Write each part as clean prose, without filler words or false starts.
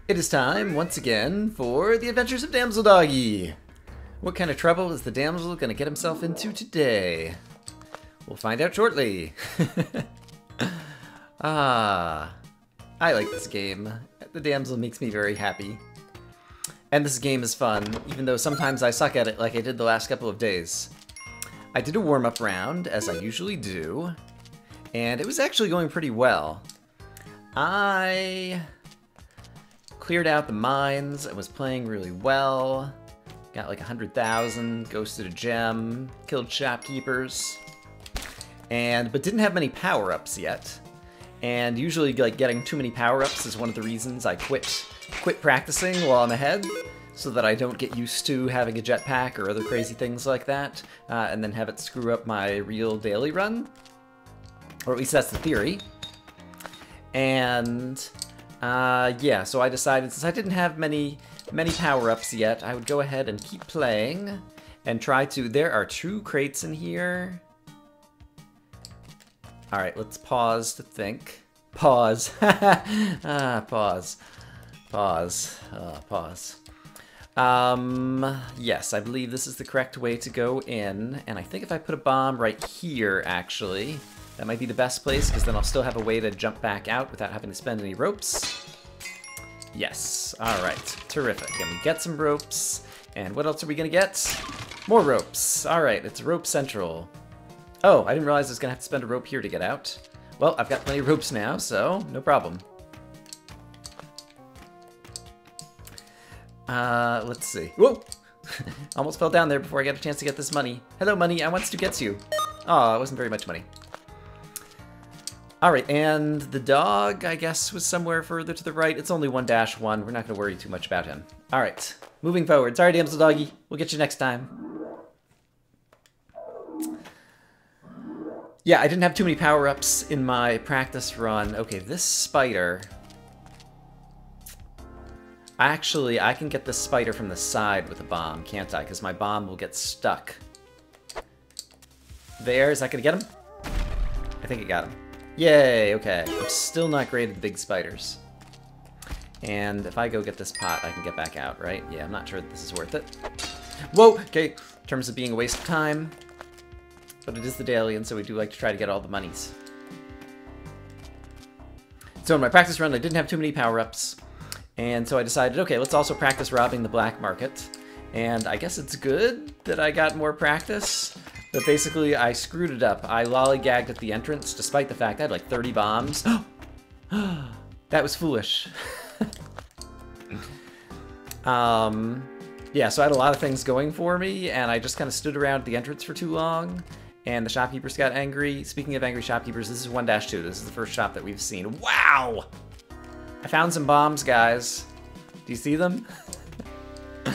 It is time, once again, for the adventures of Damsel Doggie. What kind of trouble is the damsel going to get himself into today? We'll find out shortly. I like this game. The damsel makes me very happy. And this game is fun, even though sometimes I suck at it like I did the last couple of days. I did a warm-up round, as I usually do, and it was actually going pretty well. I cleared out the mines, I was playing really well, got like 100,000, ghosted a gem, killed shopkeepers, but didn't have many power-ups yet. And usually like getting too many power-ups is one of the reasons I quit practicing while I'm ahead, so that I don't get used to having a jetpack or other crazy things like that, and then have it screw up my real daily run. Or at least that's the theory. And yeah, so I decided, since I didn't have many power-ups yet, I would go ahead and keep playing and try to... There are 2 crates in here. Alright, let's pause to think. Pause. Pause. Pause. Pause. Yes, I believe this is the correct way to go in, and I think if I put a bomb right here, actually, that might be the best place, because then I'll still have a way to jump back out without having to spend any ropes. Yes, alright, terrific. And we get some ropes, and what else are we gonna get? More ropes. Alright, it's Rope Central. Oh, I didn't realize I was gonna have to spend a rope here to get out. Well, I've got plenty of ropes now, so no problem. Let's see. Whoa! Almost fell down there before I got a chance to get this money. Hello, money, I wants to get you. Oh, it wasn't very much money. Alright, and the dog, I guess, was somewhere further to the right. It's only 1-1. We're not going to worry too much about him. Alright, moving forward. Sorry, Damsel Doggie. We'll get you next time. Yeah, I didn't have too many power-ups in my practice run. Okay, this spider... Actually, I can get this spider from the side with a bomb, can't I? Because my bomb will get stuck. There, is that going to get him? I think it got him. Yay, okay. I'm still not great at the big spiders. And if I go get this pot, I can get back out, right? Yeah, I'm not sure that this is worth it. Whoa! Okay, in terms of being a waste of time. But it is the daily, and so we do like to try to get all the monies. So in my practice run, I didn't have too many power-ups. And so I decided, okay, let's also practice robbing the black market. And I guess it's good that I got more practice. But basically, I screwed it up. I lollygagged at the entrance, despite the fact I had like 30 bombs. That was foolish. Yeah, so I had a lot of things going for me, and I just kind of stood around at the entrance for too long, and the shopkeepers got angry. Speaking of angry shopkeepers, this is 1-2. This is the first shop that we've seen. Wow! I found some bombs, guys. Do you see them? I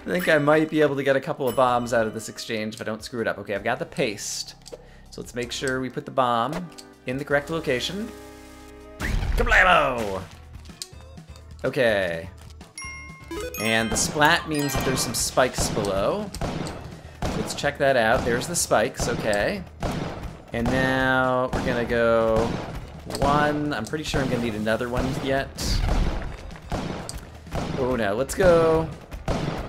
think I might be able to get a couple of bombs out of this exchange if I don't screw it up. Okay, I've got the paste. So let's make sure we put the bomb in the correct location. Kablamo! Okay. And the splat means that there's some spikes below. Let's check that out. There's the spikes, okay. And now we're gonna go 1. I'm pretty sure I'm gonna need another one yet. Oh no, let's go.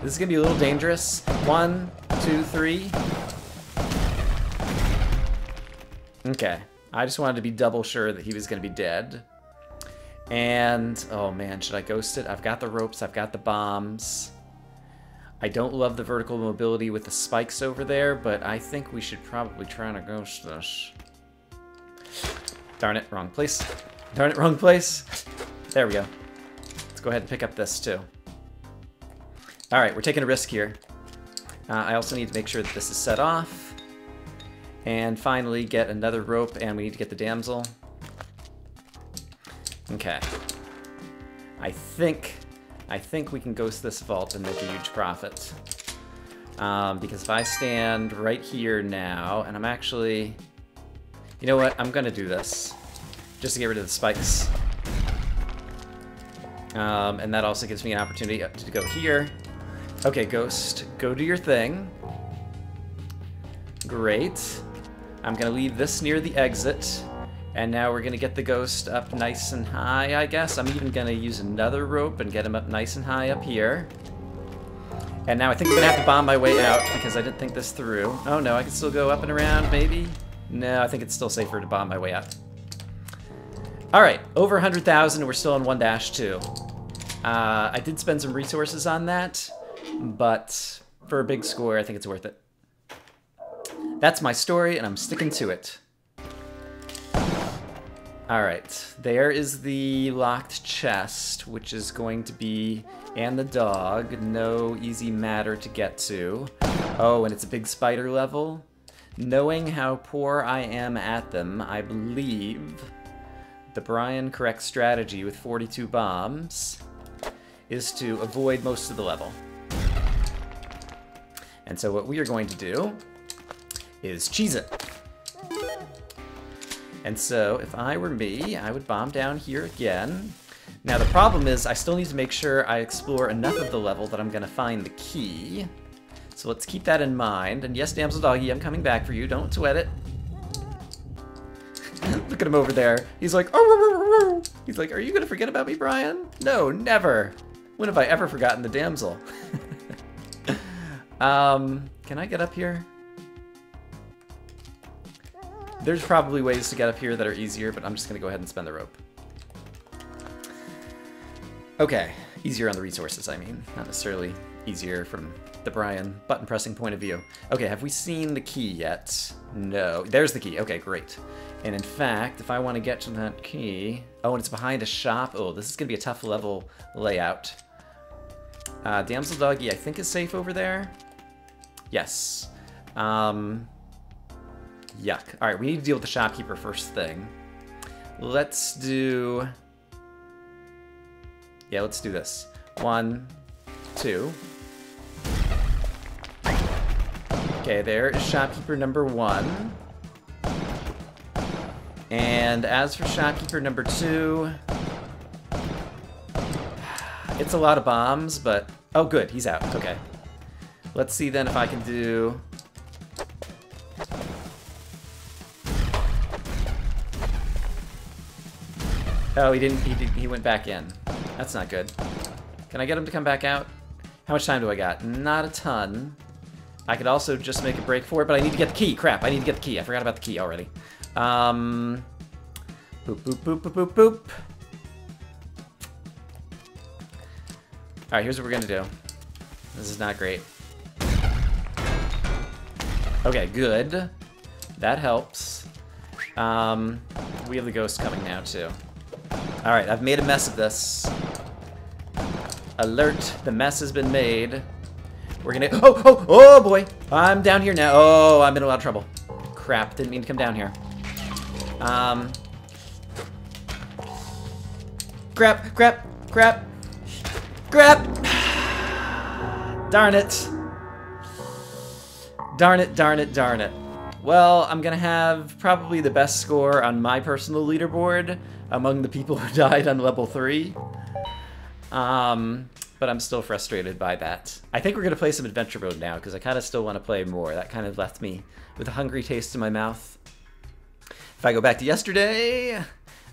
This is gonna be a little dangerous. 1, 2, 3. Okay. I just wanted to be double sure that he was gonna be dead. And, oh man, should I ghost it? I've got the ropes, I've got the bombs. I don't love the vertical mobility with the spikes over there, but I think we should probably try to ghost this. Darn it, wrong place. Darn it, wrong place. There we go. Let's go ahead and pick up this too. Alright, we're taking a risk here. I also need to make sure that this is set off. And finally get another rope, and we need to get the damsel. Okay. I think we can ghost this vault and make a huge profit. Because if I stand right here now, and I'm actually... You know what? I'm gonna do this. Just to get rid of the spikes. And that also gives me an opportunity to go here. Okay, Ghost, go do your thing. Great. I'm gonna leave this near the exit. And now we're gonna get the ghost up nice and high, I guess. I'm even gonna use another rope and get him up nice and high up here. And now I think I'm gonna have to bomb my way out because I didn't think this through. Oh no, I can still go up and around, maybe? No, I think it's still safer to bomb my way out. Alright, over 100,000, we're still on 1-2. I did spend some resources on that, but for a big score, I think it's worth it. That's my story, and I'm sticking to it. Alright, there is the locked chest, which is going to be, and the dog, no easy matter to get to. Oh, and it's a big spider level. Knowing how poor I am at them, I believe the Brian correct strategy with 42 bombs is to avoid most of the level. And so what we are going to do is cheese it. And so, if I were me, I would bomb down here again. Now the problem is, I still need to make sure I explore enough of the level that I'm gonna find the key. So let's keep that in mind. And yes, Damsel Doggie, I'm coming back for you. Don't sweat it. Look at him over there. He's like, oh, he's like, are you gonna forget about me, Brian? No, never. When have I ever forgotten the damsel? Can I get up here? There's probably ways to get up here that are easier, but I'm just gonna go ahead and spend the rope. Okay, easier on the resources, I mean. Not necessarily easier from the Brian button pressing point of view. Okay, have we seen the key yet? No, there's the key, okay, great. And in fact, if I wanna get to that key, oh, and it's behind a shop. Oh, this is gonna be a tough level layout. Damsel Doggie, I think is safe over there. Yes. Yuck. Alright, we need to deal with the shopkeeper first thing. Let's do... Yeah, let's do this. 1, 2. Okay, there is shopkeeper number 1. And as for shopkeeper number 2... It's a lot of bombs, but... Oh, good, he's out. Okay. Let's see then if I can do... Oh, he went back in. That's not good. Can I get him to come back out? How much time do I got? Not a ton. I could also just make a break for it, but I need to get the key. Crap, I need to get the key. I forgot about the key already. Boop, boop, boop, boop, boop, boop. Alright, here's what we're gonna do. This is not great. Okay, good. That helps. We have the ghost coming now, too. Alright, I've made a mess of this. Alert, the mess has been made. We're gonna... Oh boy! I'm down here now. Oh, I'm in a lot of trouble. Crap, didn't mean to come down here. Crap! Darn it! Darn it. Well, I'm gonna have probably the best score on my personal leaderboard among the people who died on level 3. But I'm still frustrated by that. I think we're gonna play some adventure mode now, because I kind of still want to play more. That kind of left me with a hungry taste in my mouth. If I go back to yesterday,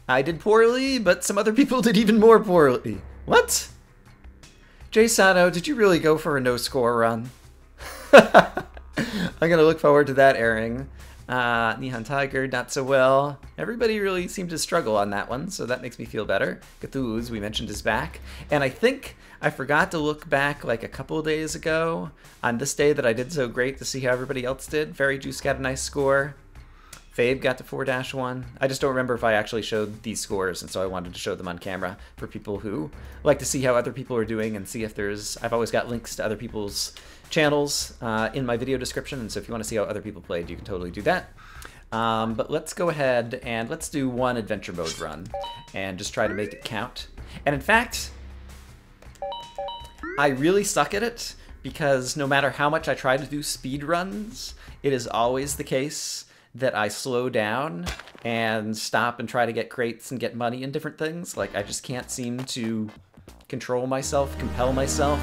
I did poorly, but some other people did even more poorly. What? Jay Sano, did you really go for a no-score run? I'm gonna look forward to that airing. Nihon Tiger, not so well. Everybody really seemed to struggle on that one, so that makes me feel better. Cthulhu's, we mentioned, is back. And I think I forgot to look back like a couple of days ago on this day that I did so great to see how everybody else did. Fairy Juice got a nice score. Fabe got to 4-1. I just don't remember if I actually showed these scores, and so I wanted to show them on camera for people who like to see how other people are doing and see if there's... I've always got links to other people's channels in my video description, and so if you want to see how other people played, you can totally do that. But let's go ahead and let's do one adventure mode run and just try to make it count. And in fact, I really suck at it because no matter how much I try to do speed runs, it is always the case that I slow down and stop and try to get crates and get money and different things. Like, I just can't seem to control myself, compel myself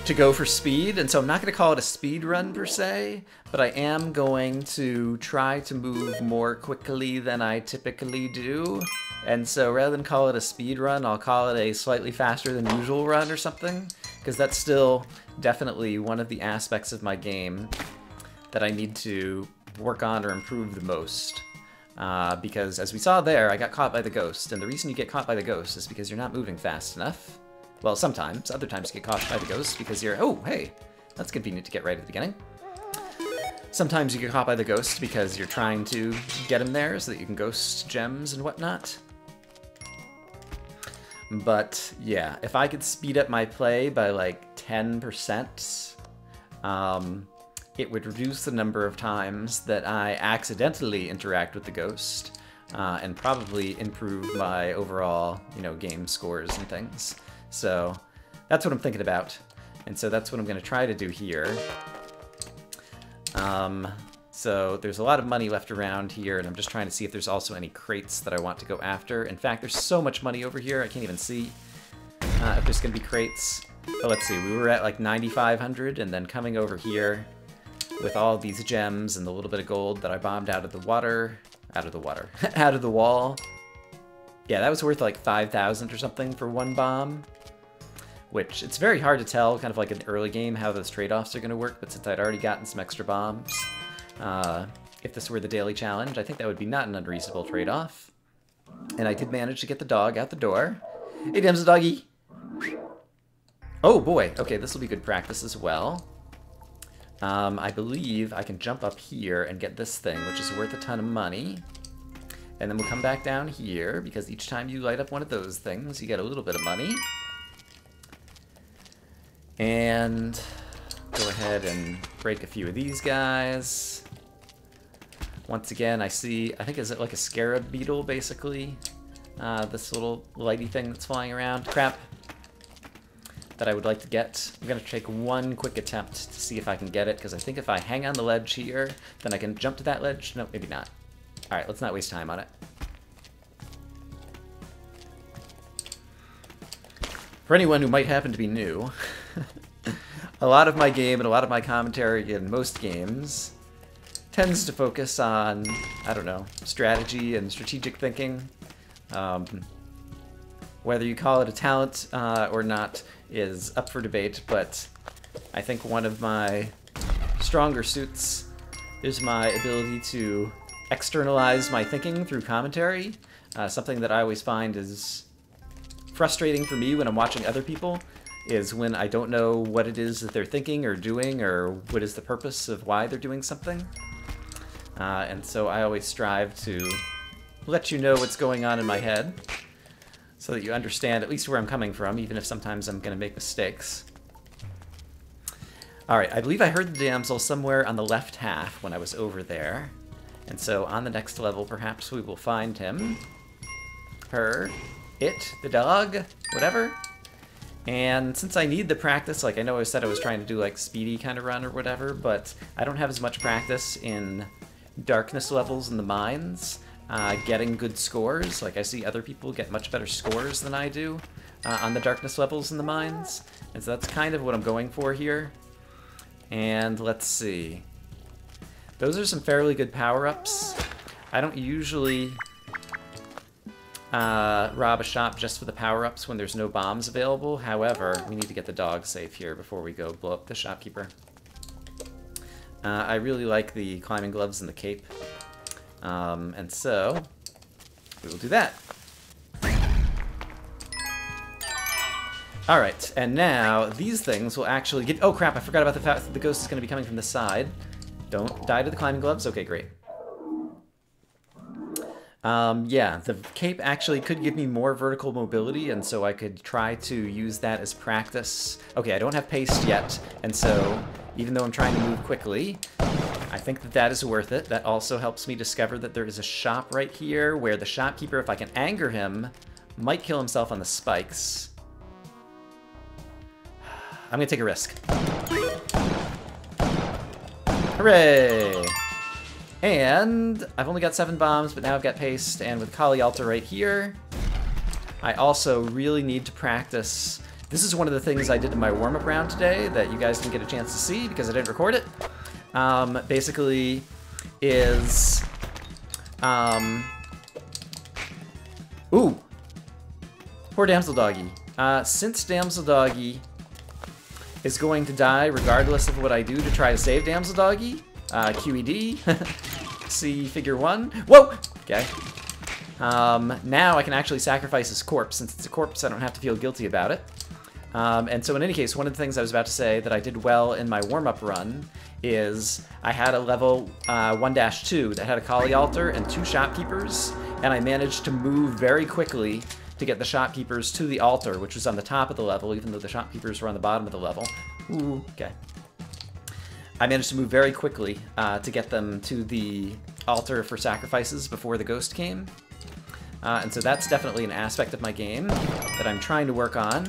to go for speed, and so I'm not going to call it a speed run per se, but I am going to try to move more quickly than I typically do. And so rather than call it a speed run, I'll call it a slightly faster than usual run or something, because that's still definitely one of the aspects of my game that I need to work on or improve the most. Because as we saw there, I got caught by the ghost, and the reason you get caught by the ghost is because you're not moving fast enough. Well, sometimes. Other times you get caught by the ghost because you're... Oh, hey! That's convenient to get right at the beginning. Sometimes you get caught by the ghost because you're trying to get him there so that you can ghost gems and whatnot. But, yeah, if I could speed up my play by, like, 10%, it would reduce the number of times that I accidentally interact with the ghost, and probably improve my overall, you know, game scores and things. So that's what I'm thinking about, and so that's what I'm going to try to do here. So there's a lot of money left around here, and I'm just trying to see if there's also any crates that I want to go after. In fact, there's so much money over here, I can't even see if there's going to be crates. But let's see, we were at like 9,500, and then coming over here with all of these gems and the little bit of gold that I bombed out of the water, out of the wall. Yeah, that was worth like 5,000 or something for one bomb. Which, it's very hard to tell, kind of like in the early game, how those trade-offs are going to work, but since I'd already gotten some extra bombs, if this were the daily challenge, I think that would be not an unreasonable trade-off. And I did manage to get the dog out the door. Hey, Damsel Doggie! Oh boy, okay, this will be good practice as well. I believe I can jump up here and get this thing, which is worth a ton of money. And then we'll come back down here, because each time you light up one of those things, you get a little bit of money. And go ahead and break a few of these guys. Once again, I see, I think, is it like a scarab beetle, basically? This little lighty thing that's flying around. Crap. That I would like to get. I'm going to take one quick attempt to see if I can get it, because I think if I hang on the ledge here, then I can jump to that ledge. No, maybe not. Alright, let's not waste time on it. For anyone who might happen to be new, a lot of my game and a lot of my commentary in most games tends to focus on, I don't know, strategy and strategic thinking. Whether you call it a talent or not is up for debate, but I think one of my stronger suits is my ability to externalize my thinking through commentary. Something that I always find is frustrating for me when I'm watching other people is when I don't know what it is that they're thinking or doing, or what is the purpose of why they're doing something. And so I always strive to let you know what's going on in my head, so that you understand at least where I'm coming from, even if sometimes I'm going to make mistakes. Alright, I believe I heard the damsel somewhere on the left half when I was over there. And so on the next level, perhaps we will find him. Her. It. The dog. Whatever. And since I need the practice, like I know I said I was trying to do like speedy kind of run or whatever, but I don't have as much practice in darkness levels in the mines. Getting good scores. Like I see other people get much better scores than I do on the darkness levels in the mines. And so that's kind of what I'm going for here. And let's see. Those are some fairly good power-ups. I don't usually rob a shop just for the power-ups when there's no bombs available. However, we need to get the dog safe here before we go blow up the shopkeeper. I really like the climbing gloves and the cape. And so, we will do that. Alright, and now these things will actually get... Oh crap, I forgot about the fact that the ghost is going to be coming from the side. Don't die to the climbing gloves? Okay, great. Yeah, the cape actually could give me more vertical mobility, and so I could try to use that as practice. Okay, I don't have paste yet, and so even though I'm trying to move quickly, I think that that is worth it. That also helps me discover that there is a shop right here where the shopkeeper, if I can anger him, might kill himself on the spikes. I'm gonna take a risk. Hooray! And I've only got 7 bombs, but now I've got paste, and with Kali Alta right here, I also really need to practice This is one of the things I did in my warm-up round today that you guys didn't get a chance to see because I didn't record it. Basically is... Ooh! Poor Damsel Doggie. Since Damsel Doggie is going to die regardless of what I do to try to save Damsel Doggie, QED, see figure 1. Whoa! Okay. Now I can actually sacrifice his corpse. Since it's a corpse, I don't have to feel guilty about it. And so in any case, one of the things I was about to say that I did well in my warm-up run is I had a level 1-2 that had a collie altar and 2 shopkeepers, and I managed to move very quickly to get the shopkeepers to the altar, which was on the top of the level, even though the shopkeepers were on the bottom of the level. Ooh, okay. I managed to move very quickly to get them to the altar for sacrifices before the ghost came. And so that's definitely an aspect of my game that I'm trying to work on,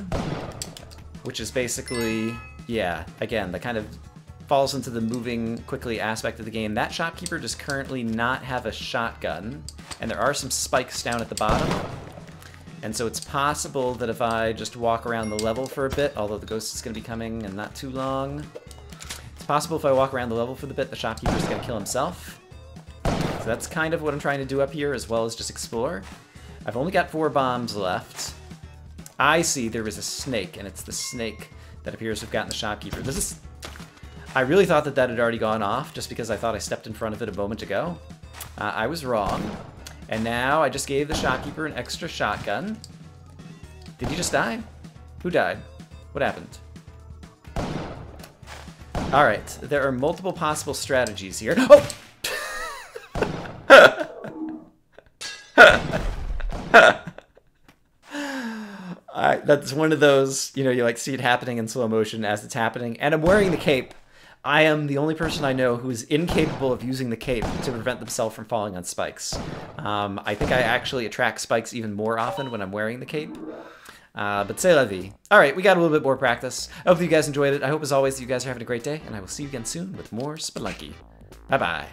which is basically, yeah, again, that kind of falls into the moving quickly aspect of the game. That shopkeeper does currently not have a shotgun, and there are some spikes down at the bottom. And so it's possible that if I just walk around the level for a bit, although the ghost is going to be coming in not too long, it's possible if I walk around the level for the bit, the shopkeeper's going to kill himself. So that's kind of what I'm trying to do up here, as well as just explore. I've only got 4 bombs left. I see there is a snake, and it's the snake that appears to have gotten the shopkeeper. This is... I really thought that that had already gone off, just because I thought I stepped in front of it a moment ago. I was wrong. And now I just gave the shopkeeper an extra shotgun. Did he just die? Who died? What happened? Alright, there are multiple possible strategies here. Oh! That's one of those, you know, you like see it happening in slow motion as it's happening. And I'm wearing the cape. I am the only person I know who is incapable of using the cape to prevent themselves from falling on spikes. I think I actually attract spikes even more often when I'm wearing the cape. But c'est la vie. Alright, we got a little bit more practice. I hope you guys enjoyed it. I hope, as always, you guys are having a great day, and I will see you again soon with more Spelunky. Bye-bye.